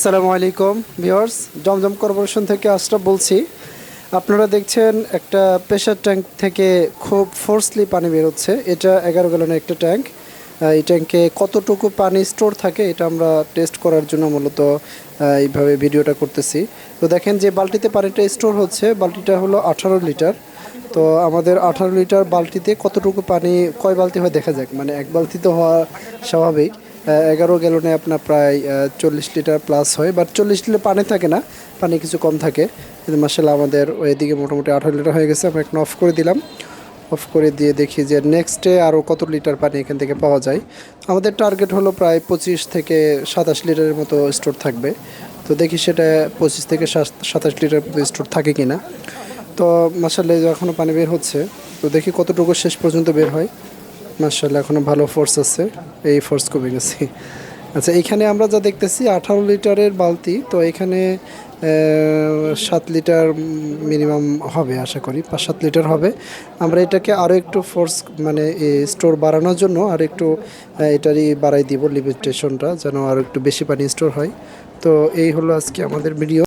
আসসালামু আলাইকুম ভিউয়ার্স, জমজম কর্পোরেশন থেকে আশরাফ বলছি। আপনারা দেখছেন একটা প্রেসার ট্যাঙ্ক থেকে খুব ফোর্সলি পানি বের হচ্ছে। এটা 11 গ্যালনের একটা ট্যাঙ্ক। এই ট্যাঙ্কে কতটুকু পানি স্টোর থাকে এটা আমরা টেস্ট করার জন্য মূলত এইভাবে ভিডিওটা করতেছি। তো দেখেন যে বালতিতে পানিটা স্টোর হচ্ছে, বালতিটা হলো 18 লিটার। তো আমাদের 18 লিটার বালতিতে কতটুকু পানি, কয় বালতি হয় দেখা যাক। মানে এক বালতি তো হওয়া স্বাভাবিক, 11 গ্যালনে আপনার প্রায় 40 লিটার প্লাস হয়, বাট 40 লিটার পানি থাকে না, পানি কিছু কম থাকে। কিন্তু মাসাল্লাহ আমাদের ওইদিকে মোটামুটি 18 লিটার হয়ে গেছে। আমরা এখন অফ করে দিলাম। অফ করে দিয়ে দেখি যে নেক্সটে আরও কত লিটার পানি এখান থেকে পাওয়া যায়। আমাদের টার্গেট হলো প্রায় 25 থেকে 27 লিটারের মতো স্টোর থাকবে। তো দেখি সেটা 25 থেকে 27 লিটার স্টোর থাকে কিনা। তো মাসাল্লাহ এখনও পানি বের হচ্ছে, তো দেখি কতটুকু শেষ পর্যন্ত বের হয়। মাশাআল্লাহ এখনও ভালো ফোর্স আছে, এই ফোর্স কমে গেছে। আচ্ছা, এখানে আমরা যা দেখতেছি 18 লিটারের বালতি, তো এখানে 7 লিটার মিনিমাম হবে, আশা করি 5-7 লিটার হবে। আমরা এটাকে আরও একটু ফোর্স মানে স্টোর বাড়ানোর জন্য আর একটু এটারই বাড়াই দিব লিমিটেশনটা, যেন আরও একটু বেশি পানি স্টোর হয়। তো এই হলো আজকে আমাদের ভিডিও।